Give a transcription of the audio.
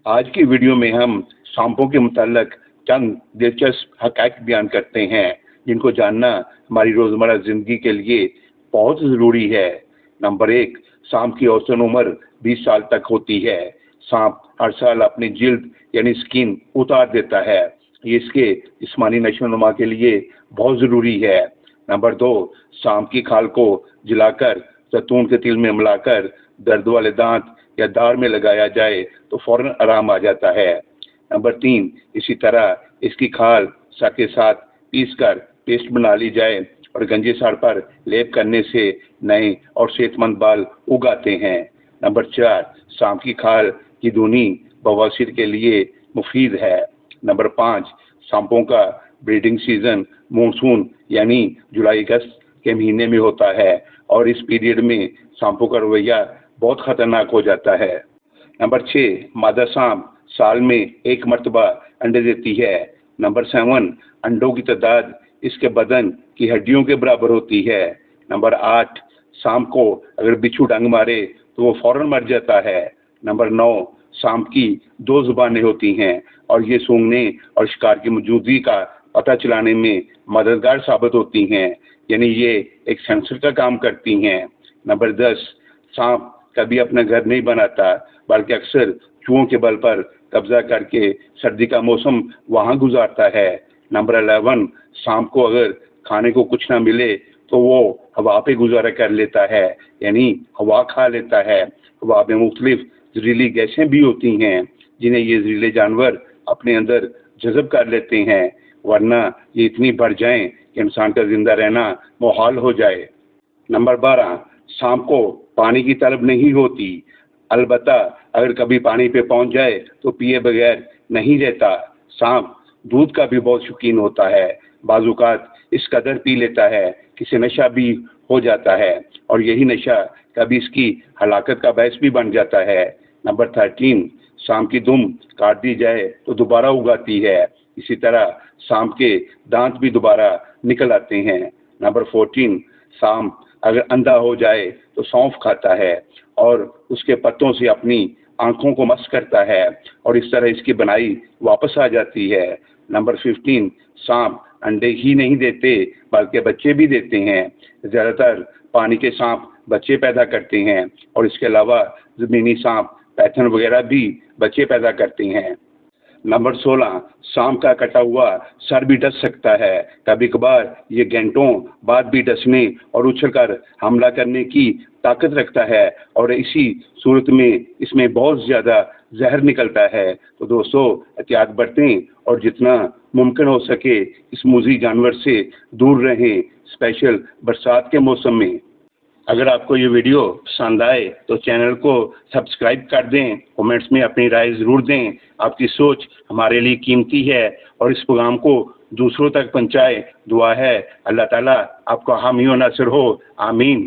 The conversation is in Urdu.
آج کی ویڈیو میں ہم سانپوں کے متعلق چند دلچسپ حقائق بیان کرتے ہیں جن کو جاننا ہماری روزمرہ زندگی کے لیے بہت ضروری ہے۔ نمبر 1، سانپ کی اوسط عمر 20 سال تک ہوتی ہے۔ سانپ ہر سال اپنی جلد یعنی سکن اتار دیتا ہے، یہ اس کے جسمانی نشو و نما کے لیے بہت ضروری ہے۔ نمبر 2، سانپ کی کھال کو جلا کر زیتون کے تیل میں ملا کر درد والے دانت یا داڑھ میں لگایا جائے تو فوراً آرام آ جاتا ہے۔ نمبر 3، اسی طرح اس کی کھال سر کے ساتھ پیس کر پیسٹ بنا لی جائے اور گنجے سر پر لیپ کرنے سے نئے اور صحت مند بال اگاتے ہیں۔ نمبر 4، سانپ کی کھال کی دھنی بواسیر کے لیے مفید ہے۔ نمبر 5، سانپوں کا بریڈنگ سیزن مونسون یعنی جولائی اگست کے مہینے میں ہوتا ہے اور اس پیریڈ میں سانپوں کا رویہ بہت خطرناک ہو جاتا ہے۔ نمبر 6، مادہ سانپ سال میں 1 مرتبہ انڈے دیتی ہے۔ نمبر 7، انڈوں کی تعداد اس کے بدن کی ہڈیوں کے برابر ہوتی ہے۔ نمبر 8، سانپ کو اگر بچھو ڈنگ مارے تو وہ فوراً مر جاتا ہے۔ نمبر 9، سانپ کی 2 زبانیں ہوتی ہیں اور یہ سونگھنے اور شکار کی موجودگی کا پتہ چلانے میں مددگار ثابت ہوتی ہیں، یعنی یہ ایک سینسر کا کام کرتی ہیں۔ نمبر 10، سانپ کبھی اپنا گھر نہیں بناتا بلکہ اکثر چوہوں کے بل پر قبضہ کر کے سردی کا موسم وہاں گزارتا ہے۔ نمبر 11، سانپ کو اگر کھانے کو کچھ نہ ملے تو وہ ہوا پہ گزارا کر لیتا ہے، یعنی ہوا کھا لیتا ہے۔ ہوا میں مختلف زہریلی گیسیں بھی ہوتی ہیں جنہیں یہ زہریلے جانور اپنے اندر جذب کر لیتے ہیں، ورنہ یہ اتنی بڑھ جائیں کہ انسان کا زندہ رہنا محال ہو جائے۔ نمبر 12، سانپ کو پانی کی طلب نہیں ہوتی، البتہ اگر کبھی پانی پہ پہنچ جائے تو پیے بغیر نہیں رہتا۔ سانپ دودھ کا بھی بہت شوقین ہوتا ہے، بعض اوقات اس قدر پی لیتا ہے کہ اسے نشہ بھی ہو جاتا ہے اور یہی نشہ کبھی اس کی ہلاکت کا باعث بھی بن جاتا ہے۔ نمبر 13، سانپ کی دم کاٹ دی جائے تو دوبارہ اگاتی ہے، اسی طرح سانپ کے دانت بھی دوبارہ نکل آتے ہیں۔ نمبر 14، سانپ اگر اندھا ہو جائے تو سونف کھاتا ہے اور اس کے پتوں سے اپنی آنکھوں کو مس کرتا ہے اور اس طرح اس کی بنائی واپس آ جاتی ہے۔ نمبر 15، سانپ انڈے ہی نہیں دیتے بلکہ بچے بھی دیتے ہیں۔ زیادہ تر پانی کے سانپ بچے پیدا کرتے ہیں اور اس کے علاوہ زمینی سانپ پیتھن وغیرہ بھی بچے پیدا کرتے ہیں۔ نمبر 16، سانپ کا کٹا ہوا سر بھی ڈس سکتا ہے، کبھی کبھار یہ گھنٹوں بعد بھی ڈسنے اور اچھل کر حملہ کرنے کی طاقت رکھتا ہے اور اسی صورت میں اس میں بہت زیادہ زہر نکلتا ہے۔ تو دوستو، احتیاط برتیں اور جتنا ممکن ہو سکے اس موذی جانور سے دور رہیں، اسپیشل برسات کے موسم میں۔ اگر آپ کو یہ ویڈیو پسند آئے تو چینل کو سبسکرائب کر دیں، کومنٹس میں اپنی رائے ضرور دیں، آپ کی سوچ ہمارے لیے قیمتی ہے اور اس پیغام کو دوسروں تک پہنچائے۔ دعا ہے اللہ تعالیٰ آپ کا حامی و ناصر ہو، آمین۔